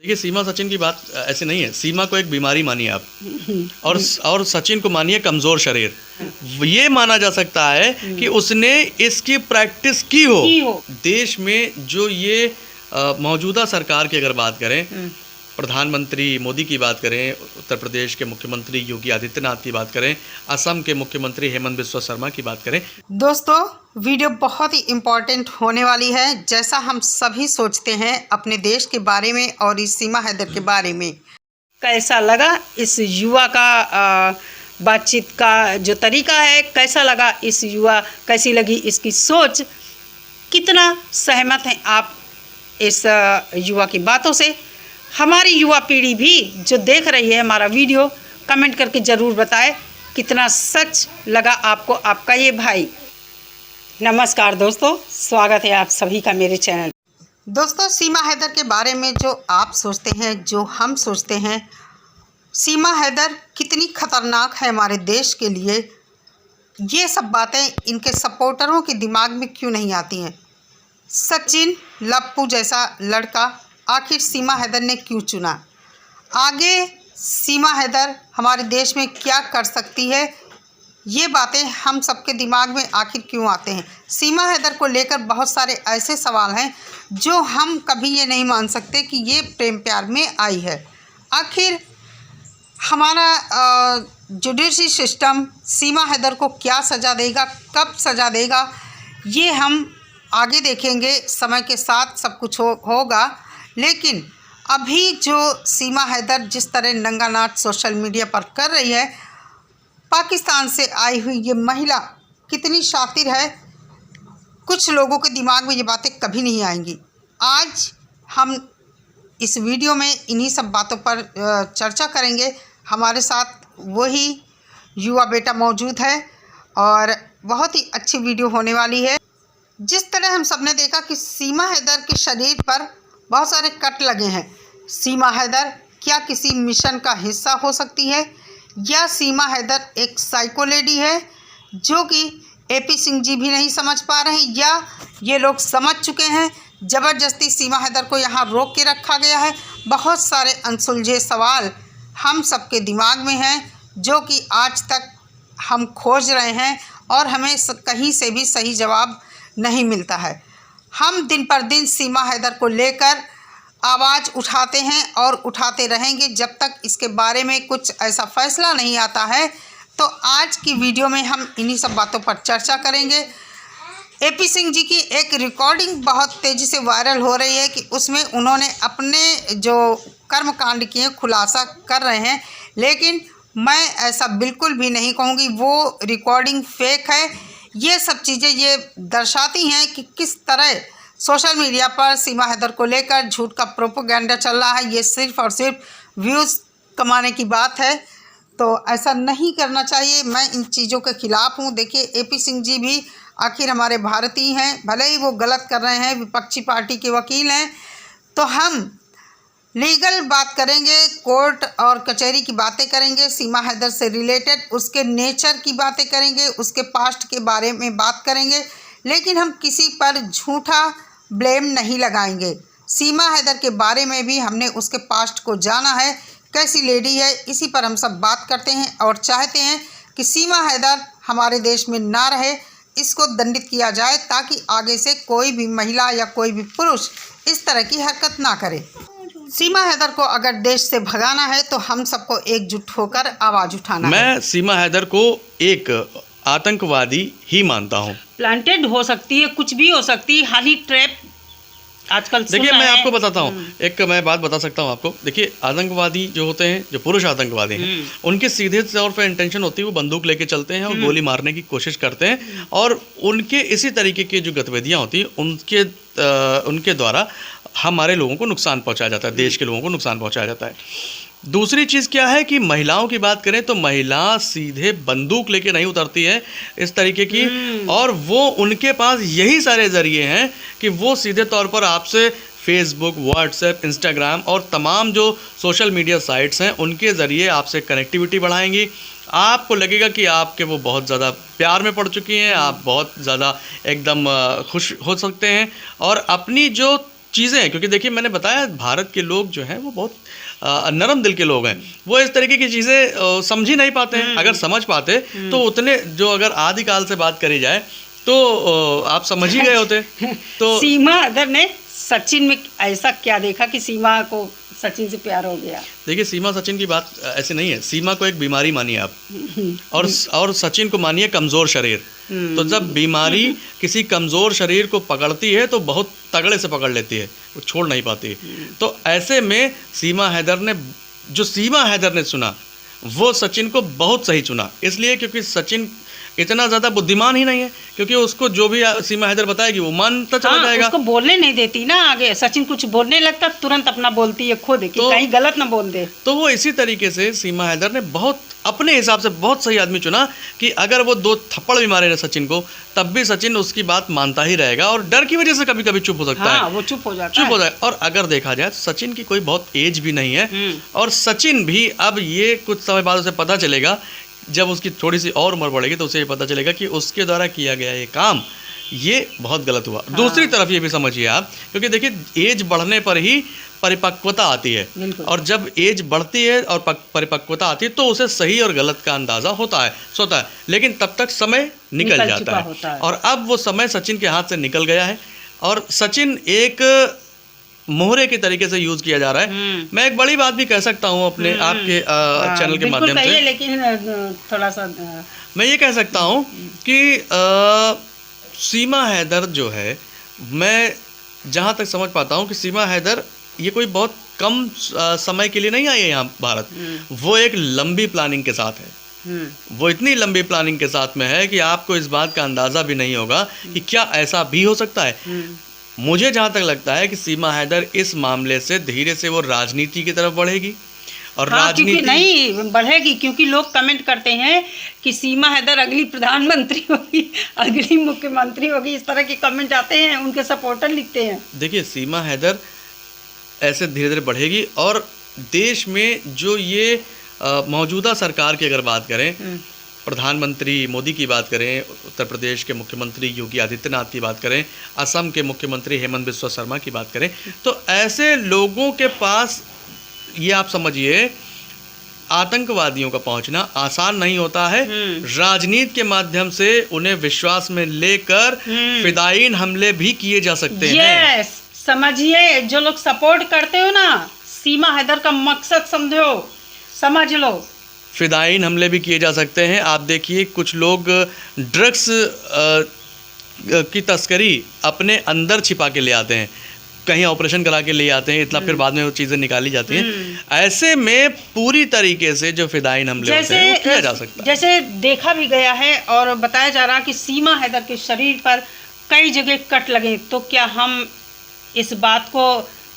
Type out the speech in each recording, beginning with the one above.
देखिए, सीमा सचिन की बात ऐसे नहीं है। सीमा को एक बीमारी मानिए आप, और सचिन को मानिए कमज़ोर शरीर। ये माना जा सकता है कि उसने इसकी प्रैक्टिस की हो। देश में जो ये मौजूदा सरकार की अगर बात करें, प्रधानमंत्री मोदी की बात करें, उत्तर प्रदेश के मुख्यमंत्री योगी आदित्यनाथ की बात करें, असम के मुख्यमंत्री हेमंत बिस्वा शर्मा की बात करें। दोस्तों, वीडियो बहुत ही इम्पॉर्टेंट होने वाली है। जैसा हम सभी सोचते हैं अपने देश के बारे में और इस सीमा हैदर के बारे में। कैसा लगा इस युवा का बातचीत का जो तरीका है, कैसा लगा इस युवा, कैसी लगी इसकी सोच, कितना सहमत हैं आप इस युवा की बातों से? हमारी युवा पीढ़ी भी जो देख रही है हमारा वीडियो, कमेंट करके ज़रूर बताएं कितना सच लगा आपको आपका ये भाई। नमस्कार दोस्तों, स्वागत है आप सभी का मेरे चैनल। दोस्तों, सीमा हैदर के बारे में जो आप सोचते हैं, जो हम सोचते हैं, सीमा हैदर कितनी खतरनाक है हमारे देश के लिए, ये सब बातें इनके सपोर्टरों के दिमाग में क्यों नहीं आती हैं? सचिन लप्पू जैसा लड़का आखिर सीमा हैदर ने क्यों चुना? आगे सीमा हैदर हमारे देश में क्या कर सकती है, ये बातें हम सबके दिमाग में आखिर क्यों आते हैं? सीमा हैदर को लेकर बहुत सारे ऐसे सवाल हैं जो हम कभी ये नहीं मान सकते कि ये प्रेम प्यार में आई है। आखिर हमारा जुडिशरी सिस्टम सीमा हैदर को क्या सज़ा देगा, कब सज़ा देगा, ये हम आगे देखेंगे। समय के साथ सब कुछ होगा। लेकिन अभी जो सीमा हैदर जिस तरह नंगा नाच सोशल मीडिया पर कर रही है, पाकिस्तान से आई हुई ये महिला कितनी शातिर है, कुछ लोगों के दिमाग में ये बातें कभी नहीं आएंगी। आज हम इस वीडियो में इन्हीं सब बातों पर चर्चा करेंगे। हमारे साथ वही युवा बेटा मौजूद है और बहुत ही अच्छी वीडियो होने वाली है। जिस तरह हम सब ने देखा कि सीमा हैदर के शरीर पर बहुत सारे कट लगे हैं, सीमा हैदर क्या किसी मिशन का हिस्सा हो सकती है, या सीमा हैदर एक साइको लेडी है जो कि एपी सिंह जी भी नहीं समझ पा रहे हैं, या ये लोग समझ चुके हैं, ज़बरदस्ती सीमा हैदर को यहाँ रोक के रखा गया है। बहुत सारे अनसुलझे सवाल हम सबके दिमाग में हैं जो कि आज तक हम खोज रहे हैं और हमें कहीं से भी सही जवाब नहीं मिलता है। हम दिन पर दिन सीमा हैदर को लेकर आवाज़ उठाते हैं और उठाते रहेंगे जब तक इसके बारे में कुछ ऐसा फैसला नहीं आता है। तो आज की वीडियो में हम इन्हीं सब बातों पर चर्चा करेंगे। एपी सिंह जी की एक रिकॉर्डिंग बहुत तेज़ी से वायरल हो रही है कि उसमें उन्होंने अपने जो कर्मकांड किए खुलासा कर रहे हैं, लेकिन मैं ऐसा बिल्कुल भी नहीं कहूँगी वो रिकॉर्डिंग फेक है। ये सब चीज़ें ये दर्शाती हैं कि किस तरह सोशल मीडिया पर सीमा हैदर को लेकर झूठ का प्रोपेगेंडा चल रहा है। ये सिर्फ़ और सिर्फ व्यूज़ कमाने की बात है, तो ऐसा नहीं करना चाहिए। मैं इन चीज़ों के ख़िलाफ़ हूँ। देखिए, एपी सिंह जी भी आखिर हमारे भारतीय हैं, भले ही वो गलत कर रहे हैं, विपक्षी पार्टी के वकील हैं। तो हम लीगल बात करेंगे, कोर्ट और कचहरी की बातें करेंगे, सीमा हैदर से रिलेटेड उसके नेचर की बातें करेंगे, उसके पास्ट के बारे में बात करेंगे, लेकिन हम किसी पर झूठा ब्लेम नहीं लगाएंगे। सीमा हैदर के बारे में भी हमने उसके पास्ट को जाना है, कैसी लेडी है, इसी पर हम सब बात करते हैं और चाहते हैं कि सीमा हैदर हमारे देश में ना रहे, इसको दंडित किया जाए ताकि आगे से कोई भी महिला या कोई भी पुरुष इस तरह की हरकत ना करे। सीमा हैदर को अगर देश से भगाना है तो हम सबको एकजुट होकर आवाज़ उठाना है। मैं सीमा हैदर को एक आतंकवादी ही मानता हूँ। प्लांटेड हो सकती है, कुछ भी हो सकती है, हनी ट्रैप आजकल देखिए, मैं आपको बताता हूँ, एक मैं बात बता सकता हूँ आपको। देखिए, आतंकवादी जो होते हैं, जो पुरुष आतंकवादी हैं, उनके सीधे तौर पर इंटेंशन होती है वो बंदूक लेके चलते हैं और गोली मारने की कोशिश करते हैं, और उनके इसी तरीके की जो गतिविधियाँ होती हैं उनके द्वारा हमारे लोगों को नुकसान पहुँचाया जाता है, देश के लोगों को नुकसान पहुँचाया जाता है। दूसरी चीज़ क्या है कि महिलाओं की बात करें तो महिला सीधे बंदूक लेके नहीं उतरती है इस तरीके की, और वो उनके पास यही सारे ज़रिए हैं कि वो सीधे तौर पर आपसे फेसबुक, व्हाट्सएप, इंस्टाग्राम और तमाम जो सोशल मीडिया साइट्स हैं उनके ज़रिए आपसे कनेक्टिविटी बढ़ाएंगी। आपको लगेगा कि आपके वो बहुत ज़्यादा प्यार में पड़ चुकी हैं, आप बहुत ज़्यादा एकदम खुश हो सकते हैं, और अपनी जो चीज़ें हैं, क्योंकि देखिए मैंने बताया भारत के लोग जो हैं वो बहुत नरम दिल के लोग हैं। वो इस तरीके की चीज़ें समझ ही नहीं पाते हैं। अगर समझ पाते तो उतने जो अगर आदिकाल से बात करी जाए तो आप समझ ही गए होते। तो सीमा हैदर ने सचिन में ऐसा क्या देखा कि सीमा को सचिन से प्यार हो गया? देखिए सीमा सचिन की बात ऐसे नहीं है। सीमा को एक बीमारी मानिए आप, और सचिन को मानिए कमज़ोर शरीर। तो जब बीमारी किसी कमज़ोर शरीर को पकड़ती है तो बहुत तगड़े से पकड़ लेती है, वो छोड़ नहीं पाती। तो ऐसे में सीमा हैदर ने चुना वो सचिन को बहुत सही चुना, इसलिए क्योंकि सचिन इतना ज़्यादा बुद्धिमान ही नहीं है, क्योंकि उसको जो भी सीमा हैदर बताएगी वो मानता चला जाएगा। उसको बोलने नहीं देती ना आगे। सचिन कुछ बोलने लगता तुरंत अपना बोलती है खुद कि कहीं गलत ना बोल दे। तो वो इसी तरीके से सीमा हैदर ने बहुत अपने हिसाब से बहुत सही आदमी चुना कि अगर वो 2 थप्पड़ भी मारे ना सचिन को तब भी सचिन उसकी बात मानता ही रहेगा, और डर की वजह से कभी कभी चुप हो सकता है। वो चुप हो जाता है। और अगर देखा जाए तो सचिन की कोई बहुत एज भी नहीं है, और सचिन भी अब ये कुछ समय बाद उसे पता चलेगा, जब उसकी थोड़ी सी और उम्र बढ़ेगी तो उसे ये पता चलेगा कि उसके द्वारा किया गया ये काम ये बहुत गलत हुआ। दूसरी तरफ ये भी समझिए आप, क्योंकि देखिए एज बढ़ने पर ही परिपक्वता आती है, और जब एज बढ़ती है और परिपक्वता आती है तो उसे सही और गलत का अंदाज़ा होता है, लेकिन तब तक समय निकल जाता है। और अब वो समय सचिन के हाथ से निकल गया है, और सचिन एक मोहरे के तरीके से यूज़ किया जा रहा है। मैं एक बड़ी बात भी कह सकता हूँ अपने आपके चैनल के माध्यम से, लेकिन थोड़ा सा मैं ये कह सकता हूँ कि सीमा हैदर जो है, मैं जहाँ तक समझ पाता हूँ कि सीमा हैदर ये कोई बहुत कम समय के लिए नहीं आई है यहाँ भारत। वो एक लंबी प्लानिंग के साथ है। वो इतनी लंबी प्लानिंग के साथ में है कि आपको इस बात का अंदाज़ा भी नहीं होगा कि क्या ऐसा भी हो सकता है। मुझे जहाँ तक लगता है कि सीमा हैदर इस मामले से धीरे से वो राजनीति की तरफ बढ़ेगी, और राजनीति नहीं बढ़ेगी, क्योंकि लोग कमेंट करते हैं कि सीमा हैदर अगली प्रधानमंत्री होगी, अगली मुख्यमंत्री होगी, इस तरह के कमेंट आते हैं, उनके सपोर्टर लिखते हैं। देखिए सीमा हैदर ऐसे धीरे धीरे बढ़ेगी, और देश में जो ये मौजूदा सरकार की अगर बात करें, प्रधानमंत्री मोदी की बात करें, उत्तर प्रदेश के मुख्यमंत्री योगी आदित्यनाथ की बात करें, असम के मुख्यमंत्री हेमंत बिस्वा शर्मा की बात करें, तो ऐसे लोगों के पास ये आप समझिए आतंकवादियों का पहुंचना आसान नहीं होता है। राजनीति के माध्यम से उन्हें विश्वास में लेकर फिदायीन हमले भी किए जा सकते हैं। समझिए, जो लोग सपोर्ट करते हो ना, सीमा हैदर का मकसद समझ लो। फिदायीन हमले भी किए जा सकते हैं। आप देखिए कुछ लोग ड्रग्स की तस्करी अपने अंदर छिपा के ले आते हैं, कहीं ऑपरेशन करा के ले आते हैं, इतना फिर बाद में वो चीज़ें निकाली जाती हैं। ऐसे में पूरी तरीके से जो फिदायीन हमले होते हैं वो किया जा सकता है। जैसे देखा भी गया है और बताया जा रहा कि सीमा हैदर के शरीर पर कई जगह कट लगे, तो क्या हम इस बात को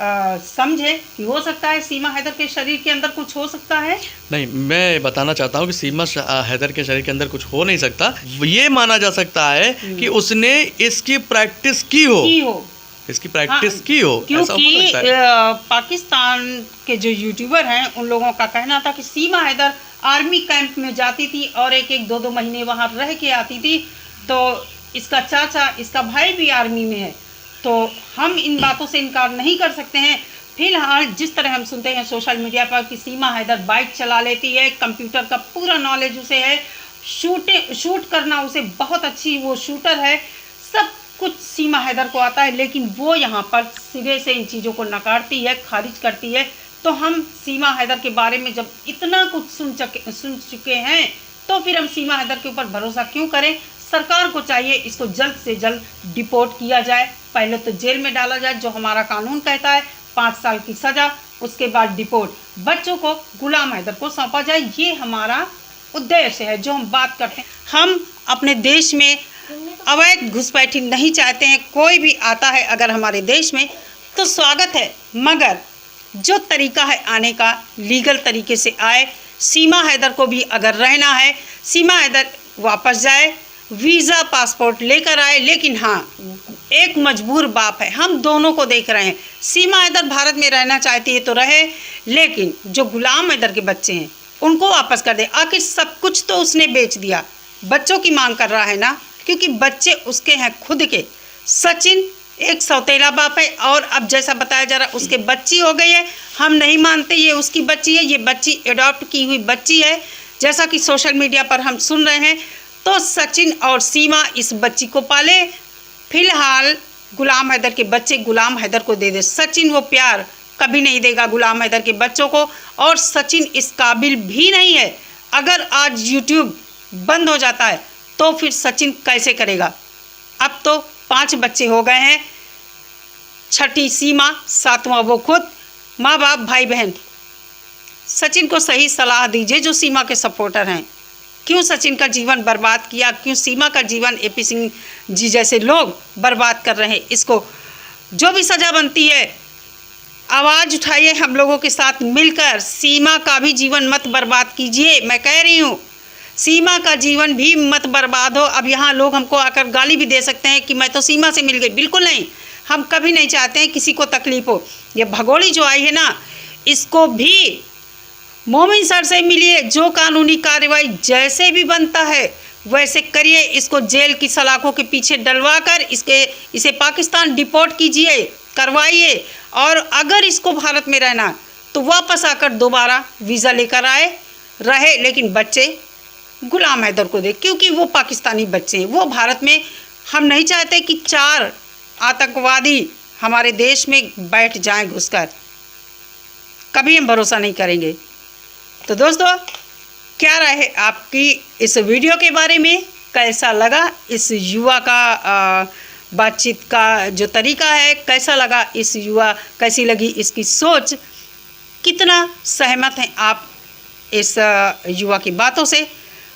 समझे कि हो सकता है सीमा हैदर के शरीर के अंदर कुछ हो सकता है? नहीं, मैं बताना चाहता हूँ कि सीमा हैदर के शरीर के अंदर कुछ हो नहीं सकता। ये माना जा सकता है कि उसने इसकी प्रैक्टिस की हो। इसकी प्रैक्टिस की हो, क्योंकि पाकिस्तान के जो यूट्यूबर हैं उन लोगों का कहना था कि सीमा हैदर आर्मी कैंप में जाती थी और 1-2 महीने वहाँ रह के आती थी, तो इसका चाचा, इसका भाई भी आर्मी में है, तो हम इन बातों से इनकार नहीं कर सकते हैं। फिलहाल जिस तरह हम सुनते हैं सोशल मीडिया पर कि सीमा हैदर बाइक चला लेती है, कंप्यूटर का पूरा नॉलेज उसे है, शूट करना उसे बहुत अच्छी, वो शूटर है, सब कुछ सीमा हैदर को आता है, लेकिन वो यहाँ पर सिरे से इन चीज़ों को नकारती है, खारिज करती है। तो हम सीमा हैदर के बारे में जब इतना कुछ सुन चुके हैं, तो फिर हम सीमा हैदर के ऊपर भरोसा क्यों करें? सरकार को चाहिए इसको जल्द से जल्द डिपोर्ट किया जाए। पहले तो जेल में डाला जाए, जो हमारा कानून कहता है 5 साल की सज़ा, उसके बाद डिपोर्ट। बच्चों को गुलाम हैदर को सौंपा जाए, ये हमारा उद्देश्य है जो हम बात करते हैं। हम अपने देश में अवैध घुसपैठी नहीं चाहते हैं। कोई भी आता है अगर हमारे देश में तो स्वागत है, मगर जो तरीका है आने का लीगल तरीके से आए। सीमा हैदर को भी अगर रहना है, सीमा हैदर वापस जाए, वीज़ा पासपोर्ट लेकर आए। लेकिन हाँ, एक मजबूर बाप है, हम दोनों को देख रहे हैं। सीमा हैदर भारत में रहना चाहती है तो रहे, लेकिन जो गुलाम हैदर के बच्चे हैं उनको वापस कर दे। आखिर सब कुछ तो उसने बेच दिया, बच्चों की मांग कर रहा है ना, क्योंकि बच्चे उसके हैं खुद के। सचिन एक सौतेला बाप है, और अब जैसा बताया जा रहा उसके बच्ची हो गई है। हम नहीं मानते ये उसकी बच्ची है, ये बच्ची एडॉप्ट की हुई बच्ची है, जैसा कि सोशल मीडिया पर हम सुन रहे हैं। तो सचिन और सीमा इस बच्ची को पाले, फिलहाल गुलाम हैदर के बच्चे गुलाम हैदर को दे दे। सचिन वो प्यार कभी नहीं देगा गुलाम हैदर के बच्चों को, और सचिन इस काबिल भी नहीं है। अगर आज यूट्यूब बंद हो जाता है तो फिर सचिन कैसे करेगा। अब तो 5 बच्चे हो गए हैं, 6ठी सीमा, 7वां वो खुद, माँ बाप भाई बहन। सचिन को सही सलाह दीजिए जो सीमा के सपोर्टर हैं। क्यों सचिन का जीवन बर्बाद किया, क्यों सीमा का जीवन AP सिंह जी जैसे लोग बर्बाद कर रहे हैं। इसको जो भी सज़ा बनती है, आवाज़ उठाइए हम लोगों के साथ मिलकर। सीमा का भी जीवन मत बर्बाद कीजिए, मैं कह रही हूँ सीमा का जीवन भी मत बर्बाद हो। अब यहाँ लोग हमको आकर गाली भी दे सकते हैं कि मैं तो सीमा से मिल गई। बिल्कुल नहीं, हम कभी नहीं चाहते हैं किसी को तकलीफ हो। ये भगोड़ी जो आई है ना, इसको भी मोमिन सर से मिलिए, जो कानूनी कार्रवाई जैसे भी बनता है वैसे करिए। इसको जेल की सलाखों के पीछे डलवा कर इसे पाकिस्तान डिपोर्ट कीजिए, करवाइए। और अगर इसको भारत में रहना तो वापस आकर दोबारा वीज़ा लेकर रहे, लेकिन बच्चे गुलाम हैदर को दे, क्योंकि वो पाकिस्तानी बच्चे हैं। वो भारत में, हम नहीं चाहते कि 4 आतंकवादी हमारे देश में बैठ जाएं घुसकर, कभी हम भरोसा नहीं करेंगे। तो दोस्तों, क्या राय है आपकी इस वीडियो के बारे में, कैसा लगा इस युवा का बातचीत का जो तरीका है, कैसा लगा इस युवा, कैसी लगी इसकी सोच, कितना सहमत हैं आप इस युवा की बातों से।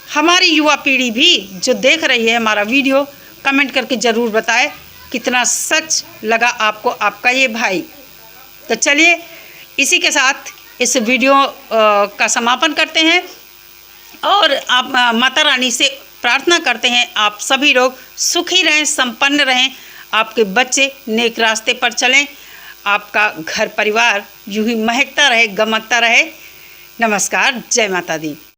हमारी युवा पीढ़ी भी जो देख रही है हमारा वीडियो, कमेंट करके ज़रूर बताएं कितना सच लगा आपको आपका ये भाई। तो चलिए इसी के साथ इस वीडियो का समापन करते हैं, और आप माता रानी से प्रार्थना करते हैं आप सभी लोग सुखी रहें, संपन्न रहें, आपके बच्चे नेक रास्ते पर चलें, आपका घर परिवार यूं ही महकता रहे, गमकता रहे। नमस्कार, जय माता दी।